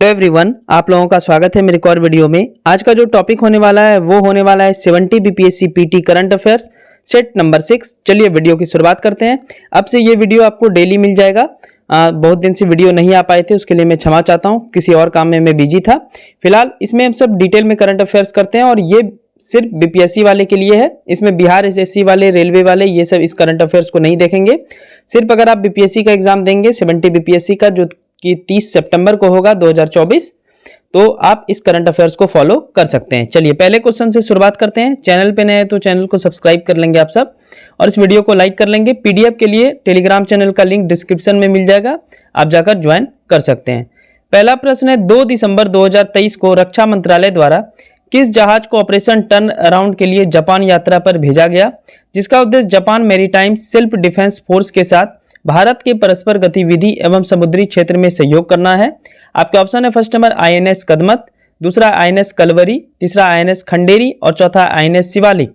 Hello everyone, आप लोगों का स्वागत है मेरे एक और वीडियो में। आज का जो टॉपिक होने वाला है वो होने वाला है 70 BPSC PT current affairs set number 6। चलिए वीडियो की शुरुआत करते हैं। अब से ये वीडियो आपको डेली मिल जाएगा। बहुत दिन से वीडियो नहीं आ पाए थे, उसके लिए मैं क्षमा चाहता हूँ, किसी और काम में मैं बिजी था। फिलहाल इसमें हम सब डिटेल में करंट अफेयर्स करते हैं और ये सिर्फ बीपीएससी वाले के लिए है। इसमें बिहार एसएससी वाले, रेलवे वाले, ये सब इस करंट अफेयर्स को नहीं देखेंगे। सिर्फ अगर आप बीपीएससी का एग्जाम देंगे 70 बीपीएससी का, जो कि 30 सितंबर को होगा 2024, तो आप इस करंट अफेयर्स को फॉलो कर सकते हैं। चलिए पहले क्वेश्चन से शुरुआत करते हैं। चैनल पे नए हैं तो चैनल को सब्सक्राइब कर लेंगे आप सब, और इस वीडियो को लाइक कर लेंगे। पीडीएफ के लिए टेलीग्राम चैनल का लिंक डिस्क्रिप्शन में मिल जाएगा, आप जाकर ज्वाइन कर सकते हैं। पहला प्रश्न है, 2 दिसंबर 2023 को रक्षा मंत्रालय द्वारा किस जहाज को ऑपरेशन टर्न अराउंड के लिए जापान यात्रा पर भेजा गया, जिसका उद्देश्य Japan maritime self defence force के साथ भारत के परस्पर गतिविधि एवं समुद्री क्षेत्र में सहयोग करना है। आपके ऑप्शन है फर्स्ट नंबर आईएनएस कदमत, दूसरा आईएनएस कलवरी, तीसरा आईएनएस खंडेरी और चौथा आईएनएस शिवालिक।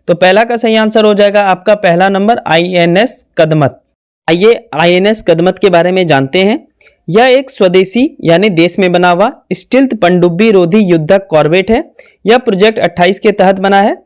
तो पहला का सही आंसर हो जाएगा आपका पहला नंबर आईएनएस कदमत। आइए आईएनएस कदमत के बारे में जानते हैं। यह एक स्वदेशी यानी देश में बना हुआ स्टील्थ पनडुब्बी रोधी युद्धक कॉर्वेट है। यह प्रोजेक्ट 28 के तहत बना है।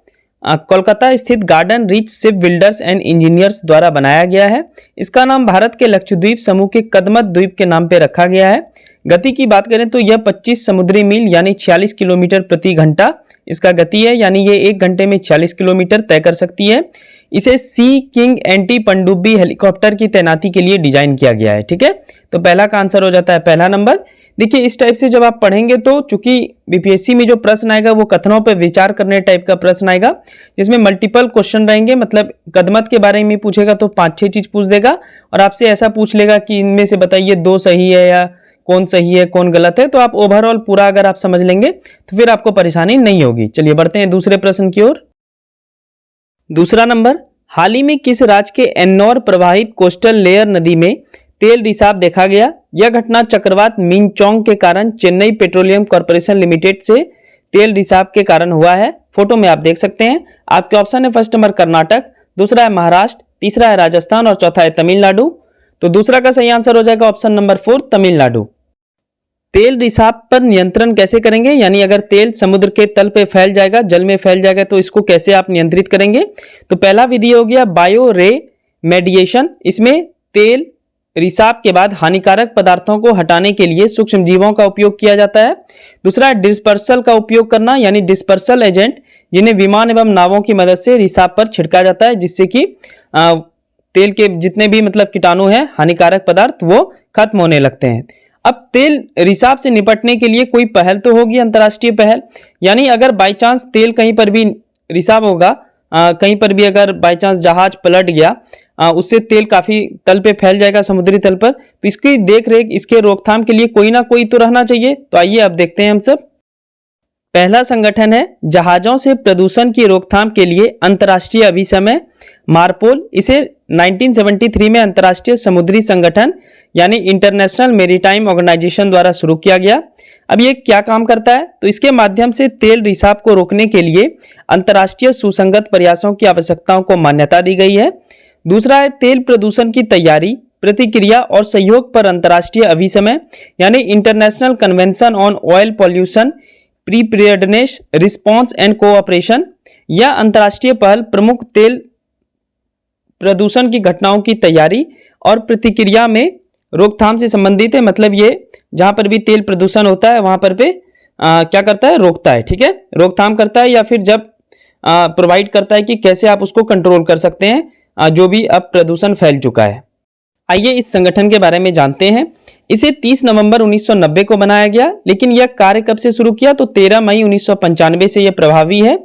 कोलकाता स्थित garden rich ship builders and engineers द्वारा बनाया गया है। इसका नाम भारत के लक्षद्वीप समूह के कदमत द्वीप के नाम पर रखा गया है। गति की बात करें तो यह 25 समुद्री मील यानी 46 किलोमीटर प्रति घंटा इसका गति है, यानी ये 1 घंटे में 46 किलोमीटर तय कर सकती है। इसे सी किंग एंटी पनडुब्बी हेलीकॉप्टर की तैनाती के लिए डिजाइन किया गया है। ठीक है, तो पहला का आंसर हो जाता है पहला नंबर। देखिए इस टाइप से जब आप पढ़ेंगे तो चूंकि बीपीएससी में जो प्रश्न आएगा वो कथनों पर विचार करने टाइप का प्रश्न आएगा, जिसमें मल्टीपल क्वेश्चन रहेंगे। मतलब कदमत के बारे में पूछेगा तो 5-6 चीज पूछ देगा और आपसे ऐसा पूछ लेगा कि इनमें से बताइए 2 सही है या कौन सही है कौन गलत है। तो आप ओवरऑल पूरा अगर आप समझ लेंगे तो फिर आपको परेशानी नहीं होगी। चलिए बढ़ते हैं दूसरे प्रश्न की ओर। दूसरा नंबर, हाल ही में किस राज्य के एन्नौर प्रवाहित कोस्टल लेयर नदी में तेल रिसाव देखा गया? यह घटना चक्रवात मिंगचोंग के कारण चेन्नई पेट्रोलियम कॉर्पोरेशन लिमिटेड से तेल रिसाव के कारण हुआ है। फोटो में आप देख सकते हैं। आपके ऑप्शन है फर्स्ट नंबर कर्नाटक, दूसरा है महाराष्ट्र, तीसरा है राजस्थान और चौथा है तमिलनाडु। तो दूसरा का सही आंसर हो जाएगा ऑप्शन नंबर 4 तमिलनाडु। तेल रिसाव पर नियंत्रण कैसे करेंगे, यानी अगर तेल समुद्र के तल पे फैल जाएगा, जल में फैल जाएगा, तो इसको कैसे आप नियंत्रित करेंगे? तो पहला विधि हो गया बायो रे मेडिएशन। इसमें तेल रिसाव के बाद हानिकारक पदार्थों को हटाने के लिए सूक्ष्म जीवों का उपयोग किया जाता है। दूसरा है डिस्पर्सल का उपयोग करना, यानी डिस्पर्सल एजेंट जिन्हें विमान एवं नावों की मदद से रिसाव पर छिड़का जाता है, जिससे कि तेल के जितने भी मतलब कीटाणु हैं, हानिकारक पदार्थ, वो खत्म होने लगते हैं। अब तेल रिसाव से निपटने के लिए कोई पहल तो होगी, अंतर्राष्ट्रीय पहल, यानी अगर बाई चांस तेल कहीं पर भी रिसाव होगा, कहीं पर भी अगर बाई चांस जहाज पलट गया, उससे तेल काफी तल पे फैल जाएगा समुद्री तल पर, तो इसकी देख रेख, इसके रोकथाम के लिए कोई ना कोई तो रहना चाहिए। तो आइए अब देखते हैं हम सब। पहला संगठन है जहाजों से प्रदूषण की रोकथाम के लिए अंतर्राष्ट्रीय अभिसमय मार्पोल। इसे 1973 में अंतर्राष्ट्रीय समुद्री संगठन यानी इंटरनेशनल मैरीटाइम ऑर्गेनाइजेशन द्वारा शुरू किया गया। अब ये क्या काम करता है? तो इसके माध्यम से तेल रिसाव को रोकने के लिए अंतर्राष्ट्रीय सुसंगत प्रयासों की आवश्यकताओं को मान्यता दी गई है। दूसरा है तेल प्रदूषण की तैयारी, प्रतिक्रिया और सहयोग पर अंतर्राष्ट्रीय अभिसमय यानी international convention on oil pollution preparedness response and cooperation. यह अंतर्राष्ट्रीय पहल प्रमुख तेल प्रदूषण की घटनाओं की तैयारी और प्रतिक्रिया में रोकथाम से संबंधित है। मतलब ये जहां पर भी तेल प्रदूषण होता है वहां पर क्या करता है? रोकता है। ठीक है, रोकथाम करता है, या फिर जब प्रोवाइड करता है कि कैसे आप उसको कंट्रोल कर सकते हैं जो भी अब प्रदूषण फैल चुका है। आइए इस संगठन के बारे में जानते हैं। इसे 30 नवंबर 1990 को बनाया गया, लेकिन यह कार्य कब से शुरू किया? तो 13 मई 1995 से यह प्रभावी है।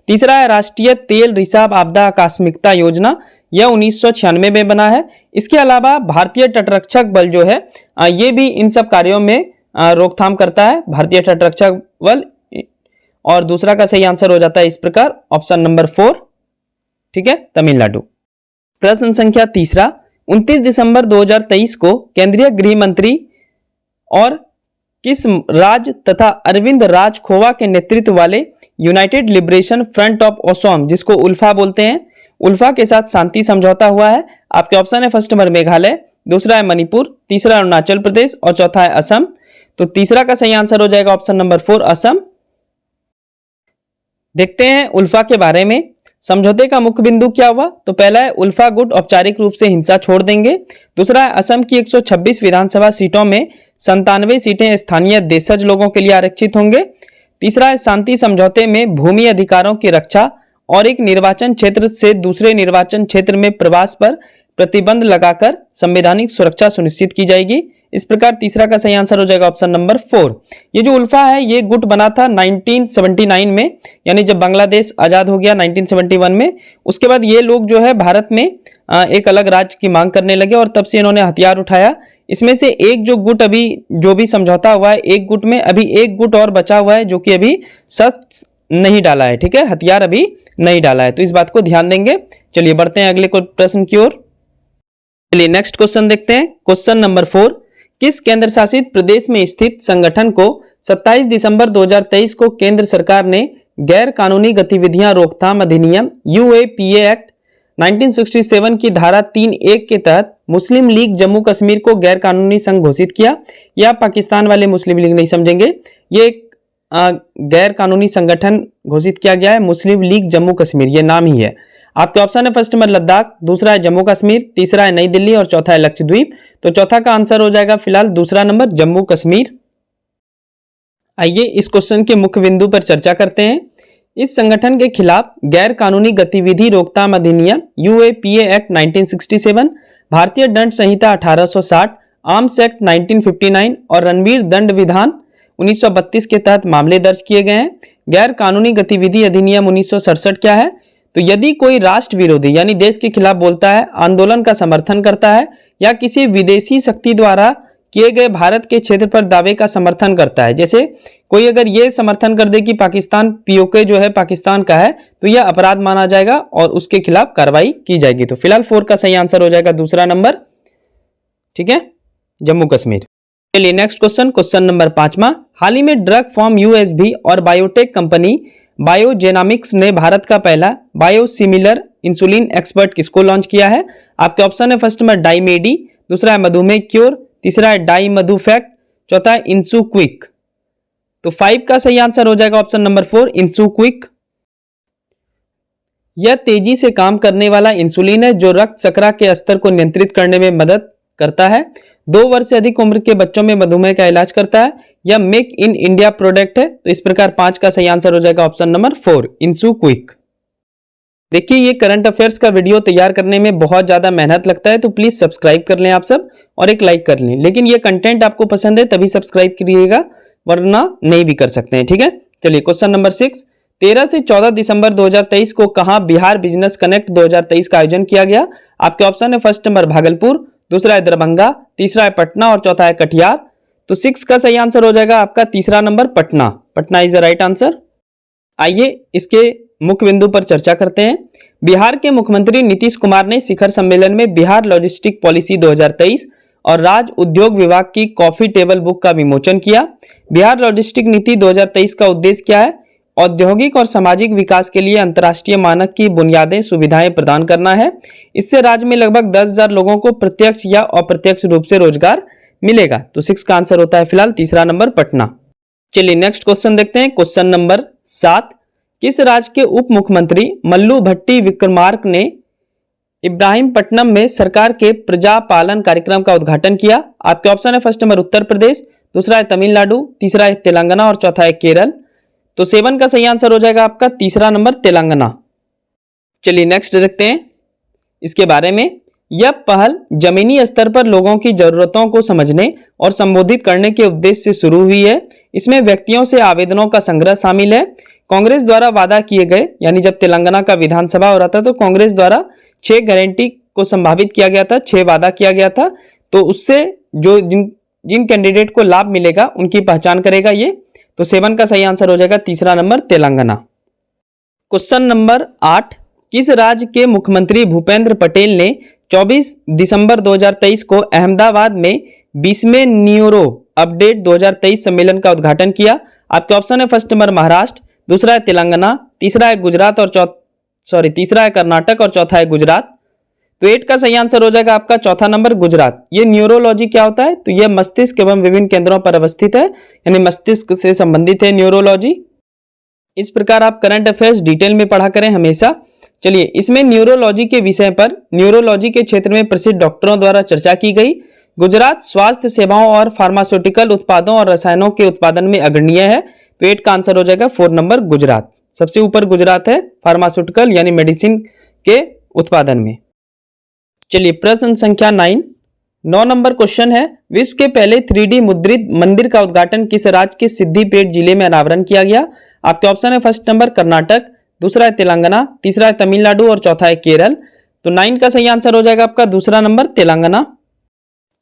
तीसरा है राष्ट्रीय तेल रिसाव आपदा आकस्मिकता योजना। यह 1996 में बना है। इसके अलावा भारतीय तटरक्षक बल जो है ये भी इन सब कार्यों में रोकथाम करता है, भारतीय तटरक्षक बल। और दूसरा का सही आंसर हो जाता है इस प्रकार ऑप्शन नंबर 4। ठीक है, तमिलनाडु। प्रश्न संख्या तीसरा, 29 दिसंबर 2023 को केंद्रीय गृह मंत्री और किस राज्य तथा अरविंद राज खोवा के नेतृत्व वाले United liberation front of Assam, जिसको उल्फा बोलते हैं, उल्फा के साथ शांति समझौता हुआ है? आपके ऑप्शन है फर्स्ट नंबर मेघालय, दूसरा है मणिपुर, तीसरा अरुणाचल प्रदेश और चौथा है असम। तो तीसरा का सही आंसर हो जाएगा ऑप्शन नंबर 4 असम। देखते हैं उल्फा के बारे में। समझौते का मुख्य बिंदु क्या हुआ? तो पहला है उल्फा गुट औपचारिक रूप से हिंसा छोड़ देंगे। दूसरा है असम की 126 विधानसभा सीटों में 97 सीटें स्थानीय देशज लोगों के लिए आरक्षित होंगे। तीसरा है शांति समझौते में भूमि अधिकारों की रक्षा और एक निर्वाचन क्षेत्र से दूसरे निर्वाचन क्षेत्र में प्रवास पर प्रतिबंध लगाकर संवैधानिक सुरक्षा सुनिश्चित की जाएगी। इस प्रकार तीसरा का सही आंसर हो जाएगा ऑप्शन नंबर 4। ये जो उल्फा है ये गुट बना था 1979 में, यानी जब बांग्लादेश आजाद हो गया 1971 में। उसके बाद ये लोग जो है भारत में एक अलग राज्य की मांग करने लगे और तब से इन्होंने हथियार उठाया। इसमें से एक जो गुट अभी जो भी समझौता हुआ है, एक गुट में अभी एक गुट और बचा हुआ है जो कि अभी शस्त्र नहीं डाला है, ठीक है, हथियार अभी नहीं डाला है, तो इस बात को ध्यान देंगे। चलिए बढ़ते हैं अगले प्रश्न की ओर। चलिए नेक्स्ट क्वेश्चन देखते हैं। क्वेश्चन नंबर 4, किस केंद्र शासित प्रदेश में स्थित संगठन को 27 दिसंबर 2023 को केंद्र सरकार ने गैर कानूनी गतिविधियां रोकथाम अधिनियम UAPA एक्ट 1967 की धारा 3(1) के तहत मुस्लिम लीग जम्मू कश्मीर को गैर कानूनी संघ घोषित किया? या पाकिस्तान वाले मुस्लिम लीग नहीं समझेंगे, ये गैर कानूनी संगठन घोषित किया गया है मुस्लिम लीग जम्मू कश्मीर, ये नाम ही है। आपके ऑप्शन है फर्स्ट नंबर लद्दाख, दूसरा है जम्मू कश्मीर, तीसरा है नई दिल्ली और चौथा है लक्षद्वीप। तो चौथा का आंसर हो जाएगा फिलहाल दूसरा नंबर जम्मू कश्मीर। आइए इस क्वेश्चन के मुख्य बिंदु पर चर्चा करते हैं। इस संगठन के खिलाफ गैर कानूनी गतिविधि रोकथाम अधिनियम UAPA एक्ट 1967, भारतीय दंड संहिता 1860, आर्म्स एक्ट 1959 और रणवीर दंड विधान 1932 के तहत मामले दर्ज किए गए हैं। गैर कानूनी गतिविधि अधिनियम 1967 क्या है? तो यदि कोई राष्ट्र विरोधी यानी देश के खिलाफ बोलता है, आंदोलन का समर्थन करता है या किसी विदेशी शक्ति द्वारा किए गए भारत के क्षेत्र पर दावे का समर्थन करता है, जैसे कोई अगर ये समर्थन कर दे कि पाकिस्तान POK जो है पाकिस्तान का है, तो यह अपराध माना जाएगा और उसके खिलाफ कार्रवाई की जाएगी। तो फिलहाल 4 का सही आंसर हो जाएगा दूसरा नंबर, ठीक है, जम्मू कश्मीर। चलिए नेक्स्ट क्वेश्चन, क्वेश्चन नंबर 5वां। हाल ही में ड्रग फॉर्म USV और बायोटेक कंपनी बायोजेनोमिक्स ने भारत का पहला बायोसिमिलर इंसुलिन एक्सपर्ट किसको लॉन्च किया है? आपके ऑप्शन है फर्स्ट में डाइमेडी, दूसरा है मधुमेह क्योर, तीसरा है डाई मधुफैक्ट, चौथा है इंसुक्विक। तो 5 का सही आंसर हो जाएगा ऑप्शन नंबर 4 इंसुक्विक। यह तेजी से काम करने वाला इंसुलिन है जो रक्त शर्करा के स्तर को नियंत्रित करने में मदद करता है। 2 वर्ष से अधिक उम्र के बच्चों में मधुमेह का इलाज करता है। यह मेक इन इंडिया प्रोडक्ट है। तो इस प्रकार 5 का सही आंसर हो जाएगा ऑप्शन नंबर 4 इंसुक्विक। देखिए ये करंट अफेयर्स का वीडियो तैयार करने में बहुत ज्यादा मेहनत लगता है, तो प्लीज सब्सक्राइब कर लें आप सब और एक लाइक कर लें। लेकिन ये कंटेंट आपको पसंद है तभी सब्सक्राइब करिएगा, वरना नहीं भी कर सकते हैं, ठीक है। चलिए क्वेश्चन नंबर 6, 13 से 14 दिसंबर 2023 को कहां बिहार बिजनेस कनेक्ट 2023 का आयोजन किया गया? आपके ऑप्शन है फर्स्ट नंबर भागलपुर, दूसरा है दरभंगा, तीसरा है पटना और चौथा है कटिहार। तो 6 का सही आंसर हो जाएगा आपका तीसरा number Patna. Patna is the right answer. आइए इसके मुख्य बिंदु पर चर्चा करते हैं। बिहार के मुख्यमंत्री नीतीश कुमार ने शिखर सम्मेलन में बिहार लॉजिस्टिक पॉलिसी 2023 और राज्य उद्योग विभाग की कॉफी टेबल बुक का विमोचन किया। बिहार लॉजिस्टिक नीति 2023 का उद्देश्य क्या है? औद्योगिक और सामाजिक विकास के लिए अंतर्राष्ट्रीय मानक की बुनियादें सुविधाएं प्रदान करना है। इससे राज्य में लगभग 10,000 लोगों को प्रत्यक्ष या अप्रत्यक्ष रूप से रोजगार मिलेगा। तो 6 का आंसर होता है फिलहाल तीसरा नंबर पटना। चलिए नेक्स्ट क्वेश्चन देखते हैं। क्वेश्चन नंबर 7, किस राज्य के उप मुख्यमंत्री मल्लू भट्टी विक्रमार्क ने इब्राहिमपट्टनम में सरकार के प्रजा पालन कार्यक्रम का उद्घाटन किया? आपके ऑप्शन है फर्स्ट नंबर उत्तर प्रदेश, दूसरा है तमिलनाडु, तीसरा है तेलंगाना और चौथा है केरल। तो 7 का सही आंसर हो जाएगा आपका तीसरा नंबर तेलंगाना। चलिए नेक्स्ट देखते हैं इसके बारे में। यह पहल जमीनी स्तर पर लोगों की जरूरतों को समझने और संबोधित करने के उद्देश्य से शुरू हुई है। इसमें व्यक्तियों से आवेदनों का संग्रह शामिल है। कांग्रेस द्वारा वादा किए गए, यानी जब तेलंगाना का विधानसभा हो रहा था तो कांग्रेस द्वारा 6 गारंटी को संभावित किया गया था, 6 वादा किया गया था। तो उससे जो जिन कैंडिडेट को लाभ मिलेगा उनकी पहचान करेगा ये। तो 7 का सही आंसर हो जाएगा तीसरा नंबर तेलंगाना। क्वेश्चन नंबर 8, किस राज्य के मुख्यमंत्री भूपेंद्र पटेल ने 24 दिसंबर 2023 को अहमदाबाद में 20वें न्यूरो अपडेट 2023 सम्मेलन का उद्घाटन किया? आपके ऑप्शन है फर्स्ट नंबर महाराष्ट्र, दूसरा है तेलंगाना, तीसरा है गुजरात और तीसरा है कर्नाटक और चौथा है गुजरात। तो 8 का सही आंसर हो जाएगा आपका चौथा नंबर गुजरात। ये न्यूरोलॉजी क्या होता है? तो यह मस्तिष्क एवं विभिन्न केंद्रों पर अवस्थित है, यानी मस्तिष्क से संबंधित है न्यूरोलॉजी। इस प्रकार आप करंट अफेयर्स डिटेल में पढ़ा करें हमेशा। चलिए, इसमें न्यूरोलॉजी के विषय पर न्यूरोलॉजी के क्षेत्र में प्रसिद्ध डॉक्टरों द्वारा चर्चा की गई। गुजरात स्वास्थ्य सेवाओं और फार्मास्यूटिकल उत्पादों और रसायनों के उत्पादन में अग्रणीय है। तो 8 का आंसर हो जाएगा 4 नंबर गुजरात। सबसे ऊपर गुजरात है फार्मास्यूटिकल यानी मेडिसिन के उत्पादन में। चलिए, प्रश्न संख्या 9 नंबर क्वेश्चन है, विश्व के पहले 3D मुद्रित मंदिर का उद्घाटन किस राज्य के सिद्धिपेट जिले में अनावरण किया गया? आपके ऑप्शन है फर्स्ट नंबर कर्नाटक, दूसरा है तेलंगाना, तीसरा है तमिलनाडु और चौथा है केरल। तो 9 का सही आंसर हो जाएगा आपका दूसरा नंबर तेलंगाना।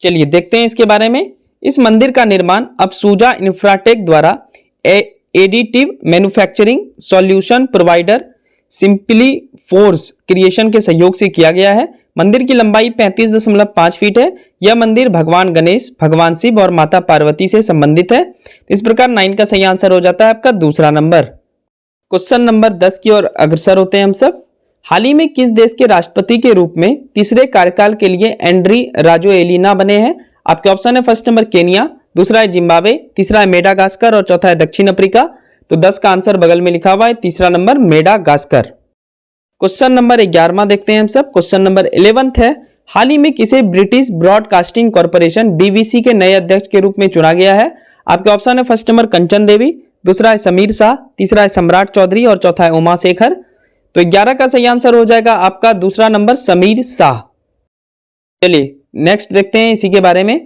चलिए देखते हैं इसके बारे में। इस मंदिर का निर्माण अब सूजा इंफ्राटेक द्वारा additive manufacturing solution provider simply force creation के सहयोग से किया गया है। मंदिर की लंबाई 35.5 फीट है। यह मंदिर भगवान गणेश, भगवान शिव और माता पार्वती से संबंधित है। इस प्रकार 9 का सही आंसर हो जाता है आपका दूसरा नंबर। क्वेश्चन नंबर 10 की ओर अग्रसर होते हैं हम सब। हाल ही में किस देश के राष्ट्रपति के रूप में तीसरे कार्यकाल के लिए एंड्री राजोएलिना बने हैं? आपके ऑप्शन है फर्स्ट नंबर केनिया, दूसरा है जिम्बाब्वे, तीसरा है मेडागास्कर और चौथा है दक्षिण अफ्रीका। तो 10 का आंसर बगल में लिखा हुआ है तीसरा नंबर मेडागास्कर। क्वेश्चन नंबर 11वां देखते हैं हम सब। क्वेश्चन नंबर 11 है, हाल ही में किसे ब्रिटिश ब्रॉडकास्टिंग कॉर्पोरेशन BBC के नए अध्यक्ष के रूप में चुना गया है? आपके ऑप्शन है फर्स्ट नंबर कंचन देवी, दूसरा है समीर शाह, तीसरा है सम्राट चौधरी और चौथा है उमा शेखर। तो 11 का सही आंसर हो जाएगा आपका दूसरा नंबर समीर शाह। चलिए नेक्स्ट देखते हैं इसी के बारे में।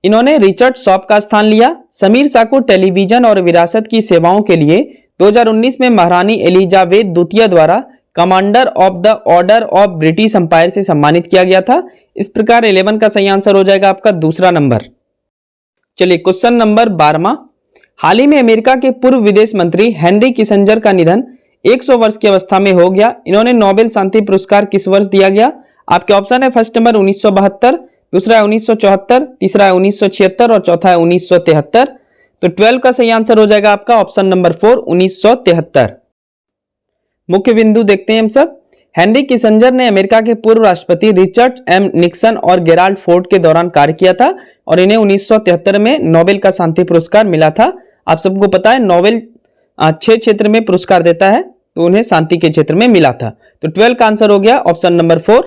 इन्होंने रिचर्ड शॉप का स्थान लिया। समीर शाह को टेलीविजन और विरासत की सेवाओं के लिए 2019 में महारानी एलिजाबेथ द्वितीय द्वारा commander of the order of British empire से सम्मानित किया गया था। इस प्रकार 11 का सही आंसर हो जाएगा आपका दूसरा नंबर। चलिए क्वेश्चन नंबर 12वां, हाल ही में अमेरिका के पूर्व विदेश मंत्री हेनरी किसिंजर का निधन 100 वर्ष की अवस्था में हो गया। इन्होंने नोबेल शांति पुरस्कार किस वर्ष दिया गया? आपके ऑप्शन है फर्स्ट नंबर 1972, दूसरा है 1974, तीसरा है 1976 और चौथा है 1973। तो 12 का सही आंसर हो जाएगा आपका ऑप्शन नंबर 4 1973। मुख्य बिंदु देखते हैं हम सब। हेनरी किसिंजर ने अमेरिका के पूर्व राष्ट्रपति रिचर्ड एम निक्सन और गेराल्ड फोर्ड के दौरान कार्य किया था और इन्हें 1973 में नोबेल का शांति पुरस्कार मिला था। आप सबको पता है नोबेल 6 क्षेत्र में पुरस्कार देता है, तो उन्हें शांति के क्षेत्र में मिला था। तो 12 का आंसर हो गया ऑप्शन नंबर 4,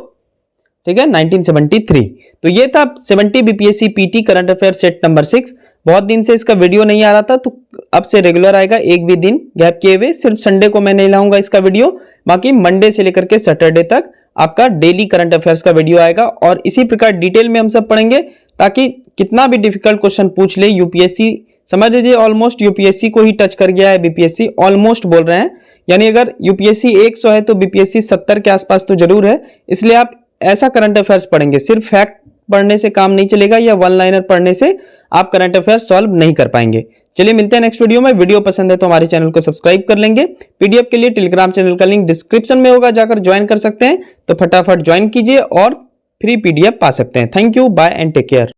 ठीक है, 1973। तो ये था 70 BPSC PT current affair set number 6। बहुत दिन से इसका वीडियो नहीं आ रहा था, तो अब से रेगुलर आएगा, एक भी दिन गैप किए हुए। सिर्फ संडे को मैं नहीं लाऊंगा इसका वीडियो, बाकी मंडे से लेकर के सैटरडे तक आपका डेली करंट अफेयर्स का वीडियो आएगा। और इसी प्रकार डिटेल में हम सब पढ़ेंगे, ताकि कितना भी डिफिकल्ट क्वेश्चन पूछ ले यूपीएससी, समझ लीजिए ऑलमोस्ट यूपीएससी को ही टच कर गया है बीपीएससी, ऑलमोस्ट बोल रहे हैं, यानी अगर यूपीएससी 100 है तो बीपीएससी 70 के आसपास तो जरूर है। इसलिए आप ऐसा करंट अफेयर्स पढ़ेंगे, सिर्फ फैक्ट पढ़ने से काम नहीं चलेगा या वन लाइनर पढ़ने से आप करंट अफेयर्स सॉल्व नहीं कर पाएंगे। चलिए मिलते हैं नेक्स्ट वीडियो में। वीडियो पसंद है तो हमारे चैनल को सब्सक्राइब कर लेंगे। पीडीएफ के लिए टेलीग्राम चैनल का लिंक डिस्क्रिप्शन में होगा, जाकर ज्वाइन कर सकते हैं, तो फटाफट ज्वाइन कीजिए और फ्री पीडीएफ पा सकते हैं। Thank you, bye and take care.